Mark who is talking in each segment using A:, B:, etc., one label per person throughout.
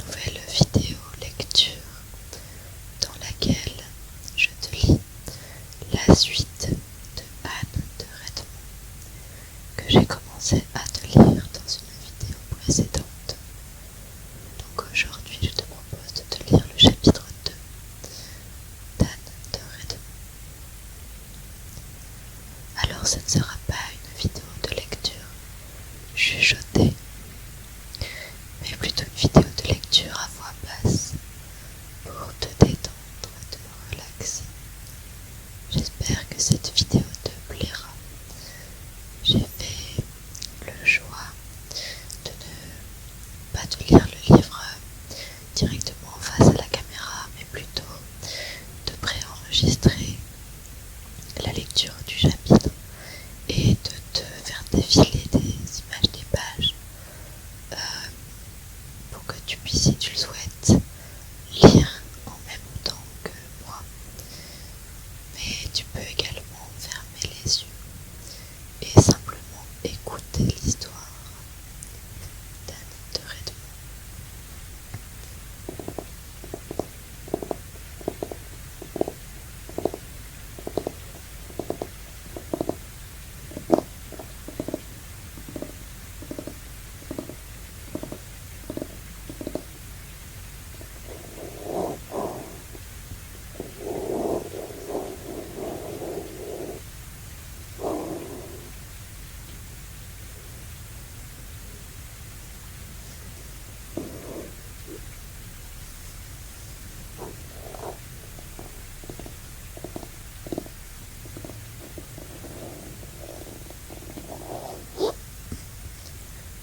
A: nouvelle vidéo lecture dans laquelle je te lis la suite de Anne de Redmond que j'ai commencé à te lire dans une vidéo précédente. Donc aujourd'hui je te propose de te lire le chapitre 2 d'Anne de Redmond. Alors ce ne sera pas une vidéo de lecture chuchotée, mais plutôt une vidéo de lecture à voix basse pour te détendre et te relaxer. J'espère que cette vidéo te plaira. J'ai fait le choix de ne pas te lire le livre directement en face à la caméra, mais plutôt de préenregistrer la lecture du chapitre et de te faire défiler des images des pages pour que tu puisses, si tu le souhaites, lire en même temps que moi. Mais tu peux également fermer les yeux et simplement écouter l'histoire d'Anne de Redmond.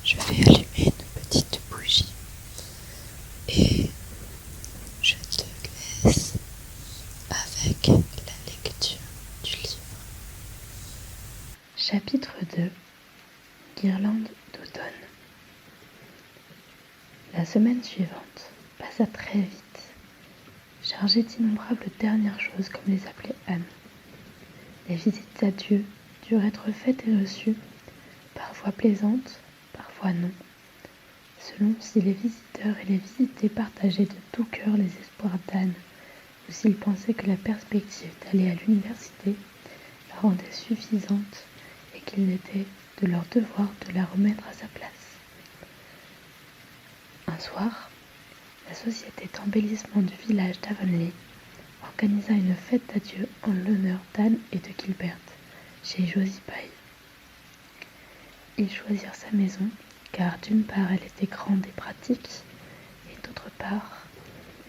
A: Je vais allumer une petite bougie et je te laisse avec la lecture du livre.
B: Chapitre 2. Guirlande d'automne. La semaine suivante passa très vite, chargée d'innombrables dernières choses comme les appelait Anne. Les visites à Dieu durent être faites et reçues, parfois plaisantes, parfois non, selon si les visiteurs et les visités partageaient de tout cœur les espoirs d'Anne ou s'ils pensaient que la perspective d'aller à l'université la rendait suffisante et qu'il n'était de leur devoir de la remettre à sa place. Un soir, la société d'embellissement du village d'Avonlea organisa une fête d'adieu en l'honneur d'Anne et de Gilbert, chez Josie Pye. Ils choisirent sa maison, car d'une part elle était grande et pratique, et d'autre part,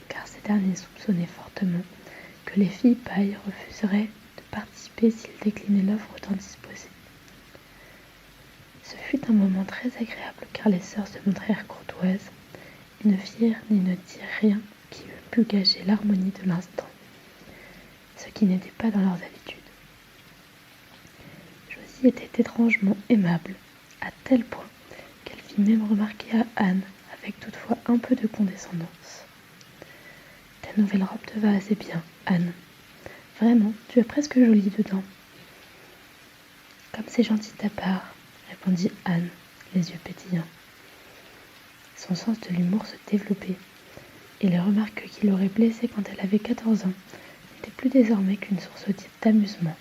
B: car ces derniers soupçonnaient fortement que les filles Pye refuseraient de participer s'ils déclinaient l'offre tant disposée. Ce fut un moment très agréable, car les sœurs se montrèrent courtoises et ne firent ni ne dirent rien qui eût pu gâcher l'harmonie de l'instant, ce qui n'était pas dans leurs habitudes. Josie était étrangement aimable, à tel point qu'elle fit même remarquer à Anne, avec toutefois un peu de condescendance. « Ta nouvelle robe te va assez bien, Anne. Vraiment, tu es presque jolie dedans. »« Comme c'est gentil de ta part, » répondit Anne, les yeux pétillants. Son sens de l'humour se développait, et les remarques qui l'auraient blessée quand elle avait 14 ans n'étaient plus désormais qu'une source d'amusement.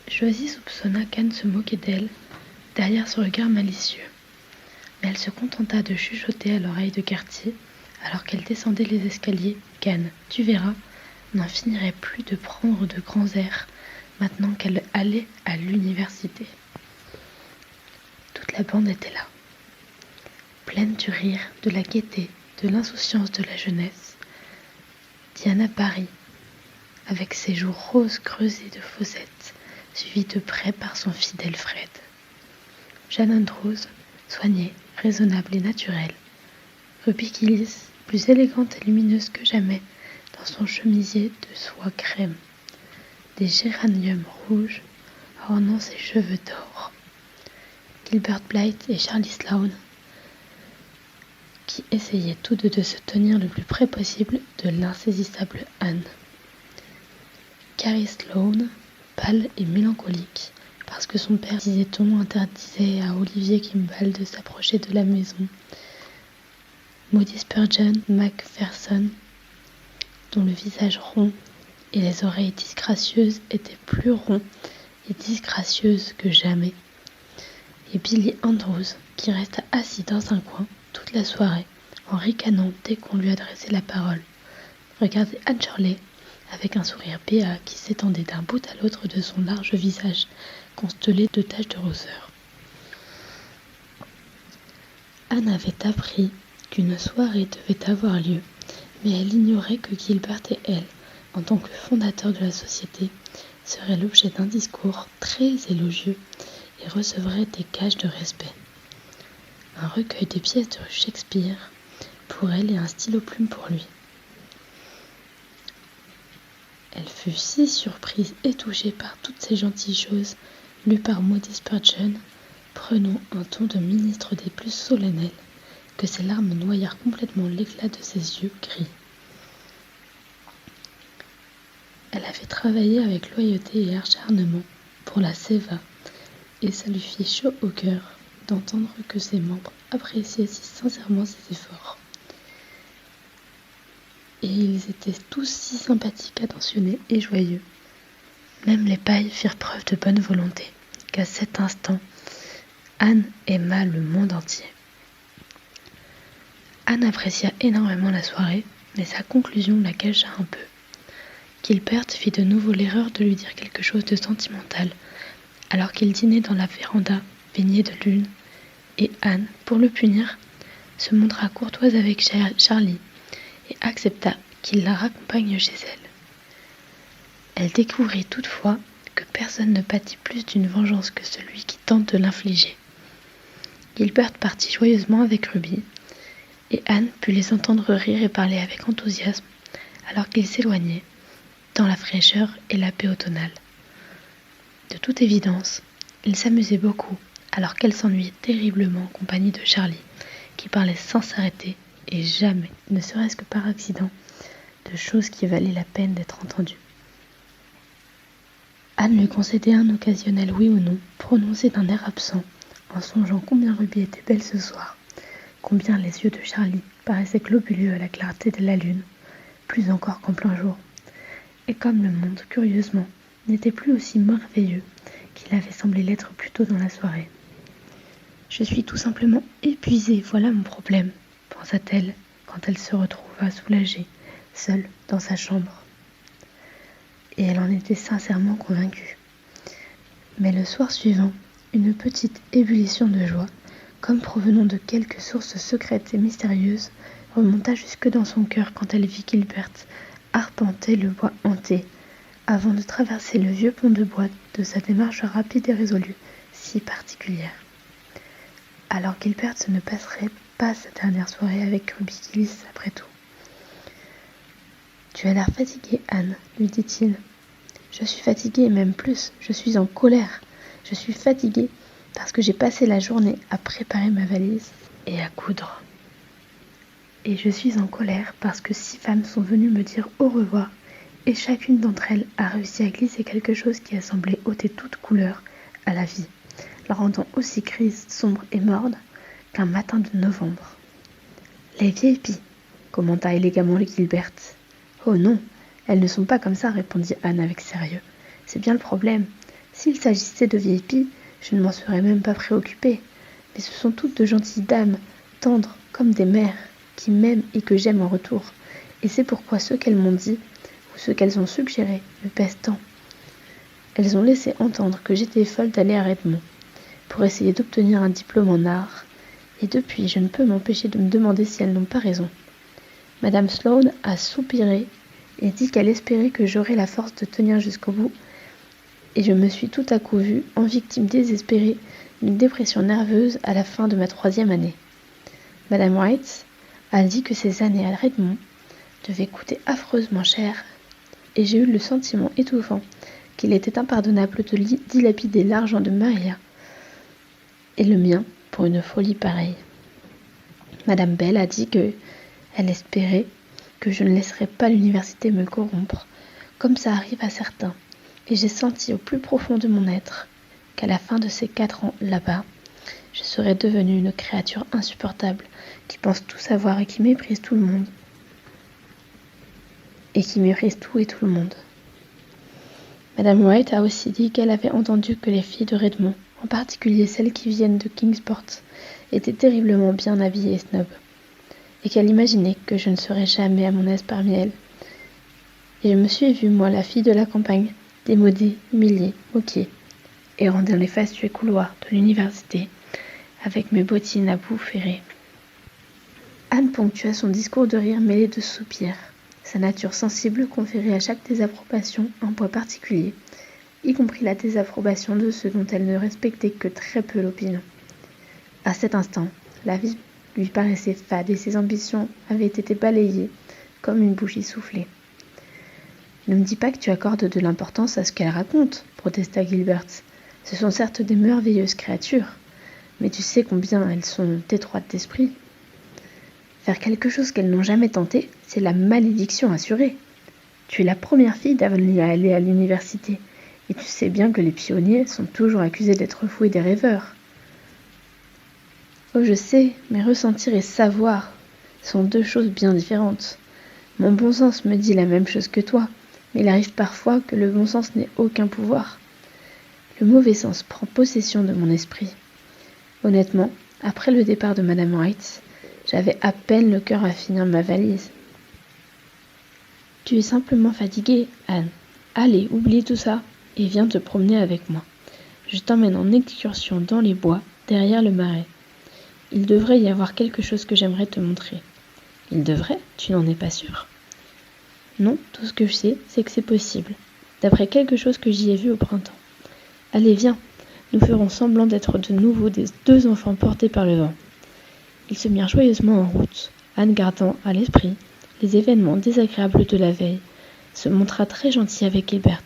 B: Josie soupçonna qu'Anne se moquait d'elle, derrière ce regard malicieux, mais elle se contenta de chuchoter à l'oreille de Cartier, alors qu'elle descendait les escaliers, qu'Anne, tu verras, n'en finirait plus de prendre de grands airs, maintenant qu'elle allait à l'université. Toute la bande était là, pleine du rire, de la gaieté, de l'insouciance de la jeunesse. Diana Barry, avec ses joues roses creusées de fossettes, suivie de près par son fidèle Fred. Jeanne Andrews, soignée, raisonnable et naturelle. Ruby Gillis, plus élégante et lumineuse que jamais, dans son chemisier de soie crème. Des géraniums rouges ornant ses cheveux d'or. Gilbert Blythe et Charlie Sloane, qui essayaient tous deux de se tenir le plus près possible de l'insaisissable Anne. Carrie Sloane, pâle et mélancolique, parce que son père, disait-on, interdisait à Olivier Kimball de s'approcher de la maison. Maudie Spurgeon Macpherson, dont le visage rond et les oreilles disgracieuses étaient plus ronds et disgracieuses que jamais, et Billy Andrews, qui resta assis dans un coin toute la soirée, en ricanant dès qu'on lui adressait la parole, regardait Anne Shirley avec un sourire béat qui s'étendait d'un bout à l'autre de son large visage constellé de taches de rousseur. Anne avait appris qu'une soirée devait avoir lieu, mais elle ignorait que Gilbert et elle, en tant que fondateurs de la société, seraient l'objet d'un discours très élogieux et recevraient des gages de respect. Un recueil de pièces de Shakespeare pour elle et un stylo-plume pour lui. Elle fut si surprise et touchée par toutes ces gentilles choses lues par Maudie Spurgeon, prenant un ton de ministre des plus solennels, que ses larmes noyèrent complètement l'éclat de ses yeux gris. Elle avait travaillé avec loyauté et acharnement pour la Seva, et ça lui fit chaud au cœur d'entendre que ses membres appréciaient si sincèrement ses efforts. Et ils étaient tous si sympathiques, attentionnés et joyeux. Même les pailles firent preuve de bonne volonté, qu'à cet instant, Anne aima le monde entier. Anne apprécia énormément la soirée, mais sa conclusion la gâcha un peu. Gilbert fit de nouveau l'erreur de lui dire quelque chose de sentimental, alors qu'il dînait dans la véranda, baignée de lune, et Anne, pour le punir, se montra courtoise avec Charlie, et accepta qu'il la raccompagne chez elle. Elle découvrit toutefois que personne ne pâtit plus d'une vengeance que celui qui tente de l'infliger. Gilbert partit joyeusement avec Ruby, et Anne put les entendre rire et parler avec enthousiasme, alors qu'ils s'éloignaient, dans la fraîcheur et la paix automnale. De toute évidence, ils s'amusaient beaucoup, alors qu'elle s'ennuyait terriblement en compagnie de Charlie, qui parlait sans s'arrêter, et jamais, ne serait-ce que par accident, de choses qui valaient la peine d'être entendues. Anne lui concédait un occasionnel oui ou non, prononcé d'un air absent, en songeant combien Ruby était belle ce soir, combien les yeux de Charlie paraissaient globuleux à la clarté de la lune, plus encore qu'en plein jour. Et comme le monde, curieusement, n'était plus aussi merveilleux qu'il avait semblé l'être plus tôt dans la soirée. « Je suis tout simplement épuisée, voilà mon problème », pensa-t-elle quand elle se retrouva soulagée, seule dans sa chambre. Et elle en était sincèrement convaincue. Mais le soir suivant, une petite ébullition de joie, comme provenant de quelque source secrète et mystérieuse, remonta jusque dans son cœur quand elle vit Gilbert arpenter le bois hanté, avant de traverser le vieux pont de bois de sa démarche rapide et résolue, si particulière. Alors Gilbert ne passerait pas sa dernière soirée avec Ruby Gillis après tout. « Tu as l'air fatiguée, Anne, lui dit-il. « Je suis fatiguée, et même plus, je suis en colère. Je suis fatiguée parce que j'ai passé la journée à préparer ma valise et à coudre. Et je suis en colère parce que 6 femmes sont venues me dire au revoir, et chacune d'entre elles a réussi à glisser quelque chose qui a semblé ôter toute couleur à la vie, la rendant aussi grise, sombre et morne qu'un matin de novembre. »« Les VIP, commenta élégamment Gilbert. « Oh non, elles ne sont pas comme ça, répondit Anne avec sérieux. C'est bien le problème. S'il s'agissait de VIP, je ne m'en serais même pas préoccupée. Mais ce sont toutes de gentilles dames, tendres comme des mères, qui m'aiment et que j'aime en retour. Et c'est pourquoi ce qu'elles m'ont dit, ou ce qu'elles ont suggéré, me pèse tant. Elles ont laissé entendre que j'étais folle d'aller à Redmond, pour essayer d'obtenir un diplôme en art, et depuis je ne peux m'empêcher de me demander si elles n'ont pas raison. Madame Sloane a soupiré et dit qu'elle espérait que j'aurais la force de tenir jusqu'au bout, et je me suis tout à coup vue en victime désespérée d'une dépression nerveuse à la fin de ma 3e année. Madame Wright a dit que ces années à Redmond devaient coûter affreusement cher, et j'ai eu le sentiment étouffant qu'il était impardonnable de dilapider l'argent de Maria et le mien pour une folie pareille. Madame Bell a dit que elle espérait que je ne laisserais pas l'université me corrompre, comme ça arrive à certains, et j'ai senti au plus profond de mon être qu'à la fin de ces 4 ans là-bas, je serais devenue une créature insupportable qui pense tout savoir et qui méprise tout le monde. Et qui méprise tout et tout le monde. Madame Wright a aussi dit qu'elle avait entendu que les filles de Redmond, en particulier celles qui viennent de Kingsport, étaient terriblement bien habillées et snob, et qu'elle imaginait que je ne serais jamais à mon aise parmi elles. Et je me suis vue, moi, la fille de la campagne, démodée, humiliée, moquée, errant dans les fastueux couloirs de l'université, avec mes bottines à bout ferré. Anne ponctua son discours de rire mêlé de soupirs. Sa nature sensible conférait à chaque désapprobation un poids particulier, y compris la désapprobation de ceux dont elle ne respectait que très peu l'opinion. À cet instant, la vie lui paraissait fade et ses ambitions avaient été balayées comme une bougie soufflée. « Ne me dis pas que tu accordes de l'importance à ce qu'elle raconte, » protesta Gilbert. « Ce sont certes des merveilleuses créatures, mais tu sais combien elles sont étroites d'esprit. Faire quelque chose qu'elles n'ont jamais tenté, c'est la malédiction assurée. Tu es la première fille d'Avonlea à aller à l'université, et tu sais bien que les pionniers sont toujours accusés d'être fous et des rêveurs. » « Oh, je sais, mais ressentir et savoir sont deux choses bien différentes. Mon bon sens me dit la même chose que toi, mais il arrive parfois que le bon sens n'ait aucun pouvoir. Le mauvais sens prend possession de mon esprit. Honnêtement, après le départ de Madame Wright, j'avais à peine le cœur à finir ma valise. Tu es simplement fatiguée, Anne. Allez, oublie tout ça et viens te promener avec moi. Je t'emmène en excursion dans les bois, derrière le marais. Il devrait y avoir quelque chose que j'aimerais te montrer. Il devrait? Tu n'en es pas sûre? Non, tout ce que je sais, c'est que c'est possible, d'après quelque chose que j'y ai vu au printemps. Allez, viens, nous ferons semblant d'être de nouveau des deux enfants portés par le vent. Ils se mirent joyeusement en route, Anne gardant à l'esprit les événements désagréables de la veille, se montra très gentil avec Gilbert.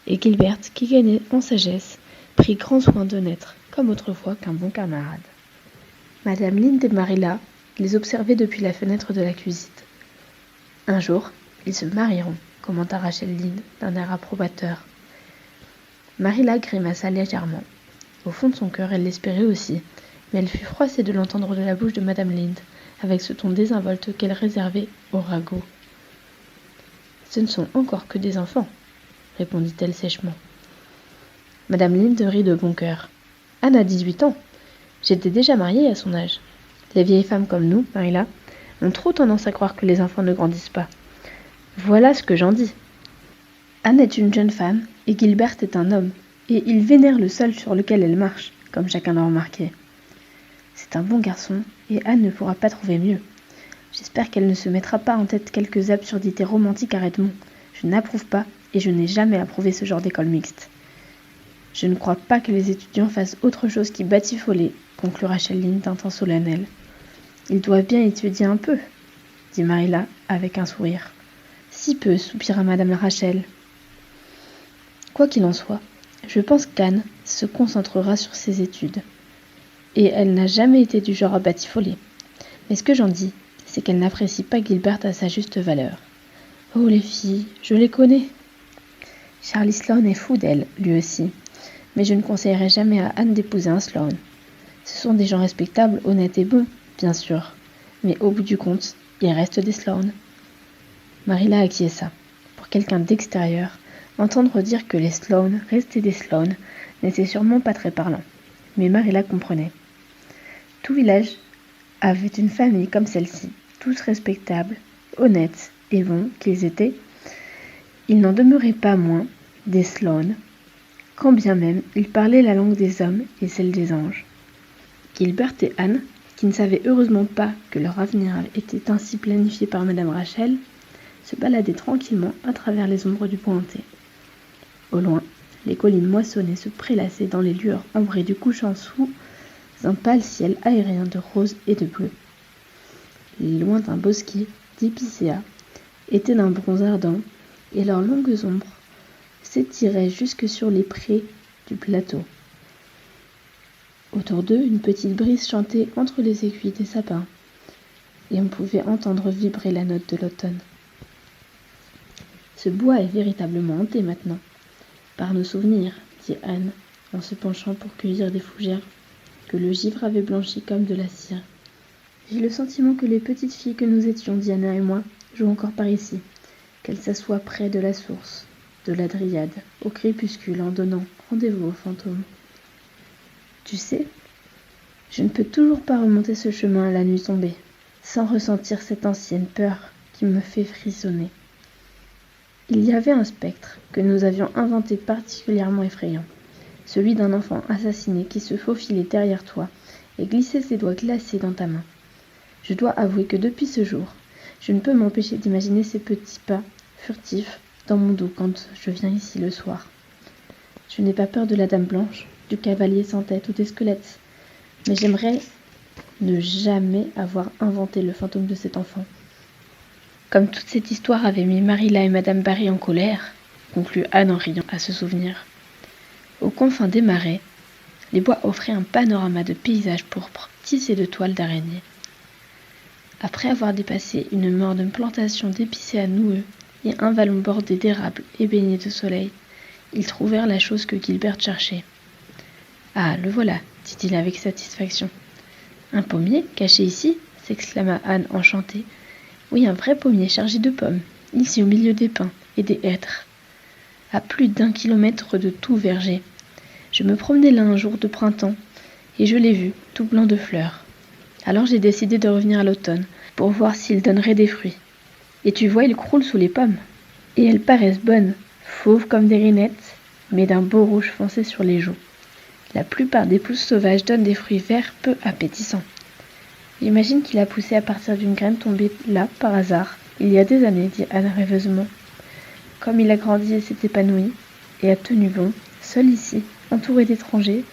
B: Et Gilbert, qui gagnait en sagesse, prit grand soin de n'être, comme autrefois, qu'un bon camarade. Madame Lynde et Marilla les observaient depuis la fenêtre de la cuisine. Un jour, ils se marieront, commenta Rachel Lynde d'un air approbateur. Marilla grimaça légèrement. Au fond de son cœur, elle l'espérait aussi, mais elle fut froissée de l'entendre de la bouche de Madame Lynde, avec ce ton désinvolte qu'elle réservait aux ragots. « Ce ne sont encore que des enfants, » répondit-elle sèchement. Madame Lynde rit de bon cœur. « Anne a 18 ans. J'étais déjà mariée à son âge. Les vieilles femmes comme nous, Marilla, ont trop tendance à croire que les enfants ne grandissent pas. Voilà ce que j'en dis. Anne est une jeune femme et Gilbert est un homme, et il vénère le sol sur lequel elle marche, comme chacun l'a remarqué. C'est un bon garçon, et Anne ne pourra pas trouver mieux. J'espère qu'elle ne se mettra pas en tête quelques absurdités romantiques à Redmond. Je n'approuve pas, et je n'ai jamais approuvé ce genre d'école mixte. Je ne crois pas que les étudiants fassent autre chose qu'y batifoler, conclut Rachel Lynde d'un ton solennel. Ils doivent bien étudier un peu, dit Marilla avec un sourire. Si peu, soupira Madame Rachel. Quoi qu'il en soit, je pense qu'Anne se concentrera sur ses études. Et elle n'a jamais été du genre à batifoler. Mais ce que j'en dis, c'est qu'elle n'apprécie pas Gilbert à sa juste valeur. Oh, les filles, je les connais. Charlie Sloane est fou d'elle, lui aussi. Mais je ne conseillerais jamais à Anne d'épouser un Sloane. Ce sont des gens respectables, honnêtes et bons, bien sûr. Mais au bout du compte, il reste des Sloane. Marilla acquiesça. Pour quelqu'un d'extérieur, entendre dire que les Sloane restaient des Sloane n'était sûrement pas très parlant. Mais Marilla comprenait. Tout village avait une famille comme celle-ci, tous respectables, honnêtes et bons qu'ils étaient. Il n'en demeurait pas moins des Sloane, quand bien même ils parlaient la langue des hommes et celle des anges. Gilbert et Anne, qui ne savaient heureusement pas que leur avenir était ainsi planifié par Madame Rachel, se baladaient tranquillement à travers les ombres du pointé. Au loin, les collines moissonnées se prélassaient dans les lueurs ambrées du couchant sous un pâle ciel aérien de rose et de bleu. Les lointains bosquets d'épicéas étaient d'un bronze ardent et leurs longues ombres s'étiraient jusque sur les prés du plateau. Autour d'eux, une petite brise chantait entre les aiguilles des sapins, et on pouvait entendre vibrer la note de l'automne. Ce bois est véritablement hanté maintenant, par nos souvenirs, dit Anne, en se penchant pour cueillir des fougères que le givre avait blanchies comme de la cire. J'ai le sentiment que les petites filles que nous étions, Diana et moi, jouent encore par ici, qu'elles s'assoient près de la source, de la Dryade, au crépuscule, en donnant rendez-vous aux fantômes. Tu sais, je ne peux toujours pas remonter ce chemin à la nuit tombée, sans ressentir cette ancienne peur qui me fait frissonner. Il y avait un spectre que nous avions inventé particulièrement effrayant, celui d'un enfant assassiné qui se faufilait derrière toi et glissait ses doigts glacés dans ta main. Je dois avouer que depuis ce jour, je ne peux m'empêcher d'imaginer ces petits pas furtifs dans mon dos quand je viens ici le soir. Je n'ai pas peur de la dame blanche, du cavalier sans tête ou des squelettes, mais j'aimerais ne jamais avoir inventé le fantôme de cet enfant. Comme toute cette histoire avait mis Marilla et Madame Barry en colère, conclut Anne en riant à ce souvenir. Aux confins des marais, les bois offraient un panorama de paysages pourpres tissés de toiles d'araignées. Après avoir dépassé une morne plantation d'épicéas noueux et un vallon bordé d'érables et baigné de soleil, ils trouvèrent la chose que Gilbert cherchait. « Ah, le voilà !» dit-il avec satisfaction. « Un pommier, caché ici ?» s'exclama Anne enchantée. « Oui, un vrai pommier chargé de pommes, ici au milieu des pins et des hêtres, à plus d'1 kilomètre de tout verger. Je me promenais là un jour de printemps, et je l'ai vu, tout blanc de fleurs. Alors j'ai décidé de revenir à l'automne, pour voir s'il donnerait des fruits. Et tu vois, il croule sous les pommes. Et elles paraissent bonnes, fauves comme des rainettes, mais d'un beau rouge foncé sur les joues. La plupart des pousses sauvages donnent des fruits verts peu appétissants. J'imagine qu'il a poussé à partir d'une graine tombée là, par hasard, il y a des années, dit Anne rêveusement. Comme il a grandi et s'est épanoui, et a tenu bon, seul ici, entouré d'étrangers,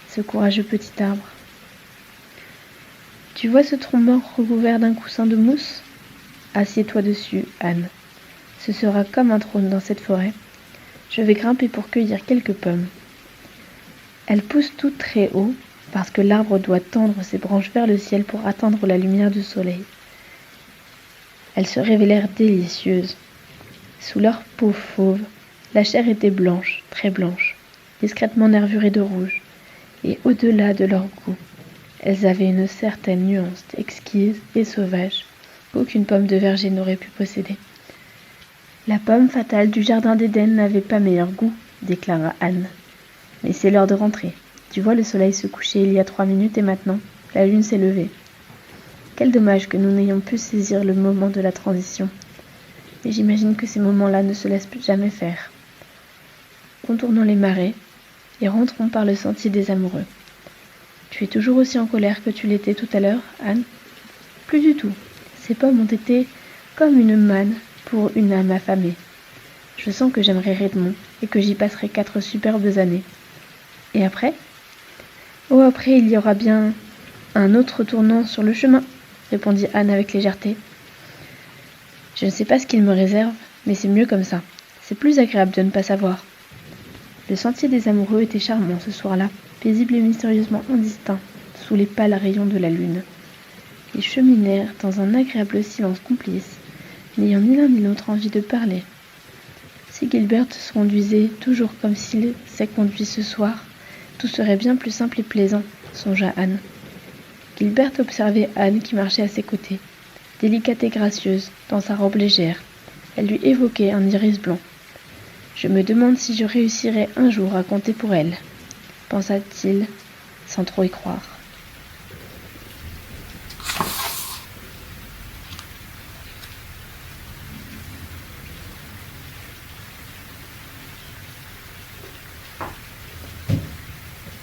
B: ce courageux petit arbre. Tu vois ce tronc mort recouvert d'un coussin de mousse ? Assieds-toi dessus, Anne. Ce sera comme un trône dans cette forêt. Je vais grimper pour cueillir quelques pommes. Elles poussent toutes très haut, parce que l'arbre doit tendre ses branches vers le ciel pour atteindre la lumière du soleil. Elles se révélèrent délicieuses. Sous leur peau fauve, la chair était blanche, très blanche, discrètement nervurée de rouge, et au-delà de leur goût, elles avaient une certaine nuance exquise et sauvage qu'aucune pomme de verger n'aurait pu posséder. La pomme fatale du jardin d'Éden n'avait pas meilleur goût, déclara Anne. Mais c'est l'heure de rentrer. Tu vois le soleil se coucher il y a 3 minutes et maintenant, la lune s'est levée. Quel dommage que nous n'ayons pu saisir le moment de la transition. Et j'imagine que ces moments-là ne se laissent jamais faire. Contournons les marais et rentrons par le sentier des amoureux. Tu es toujours aussi en colère que tu l'étais tout à l'heure, Anne ? Plus du tout. Ces pommes ont été comme une manne pour une âme affamée. Je sens que j'aimerais Redmond et que j'y passerai 4 superbes années. Et après ? Oh, après, il y aura bien un autre tournant sur le chemin, répondit Anne avec légèreté. Je ne sais pas ce qu'il me réserve, mais c'est mieux comme ça. C'est plus agréable de ne pas savoir. Le sentier des amoureux était charmant ce soir-là, paisible et mystérieusement indistinct, sous les pâles rayons de la lune. Ils cheminèrent dans un agréable silence complice, n'ayant ni l'un ni l'autre envie de parler. Si Gilbert se conduisait toujours comme s'il s'est conduit ce soir, tout serait bien plus simple et plaisant, songea Anne. Gilbert observait Anne qui marchait à ses côtés, délicate et gracieuse, dans sa robe légère. Elle lui évoquait un iris blanc. Je me demande si je réussirai un jour à compter pour elle, pensa-t-il, sans trop y croire.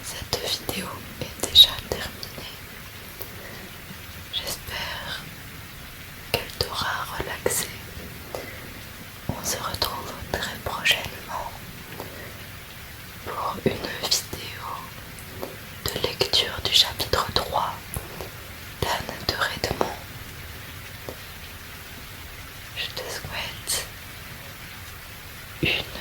A: Cette vidéo est déjà terminée. J'espère qu'elle t'aura relaxé. On se retrouve très prochainement pour une vidéo de lecture du chapitre 3 d'Anne de Redmond. Je te souhaite une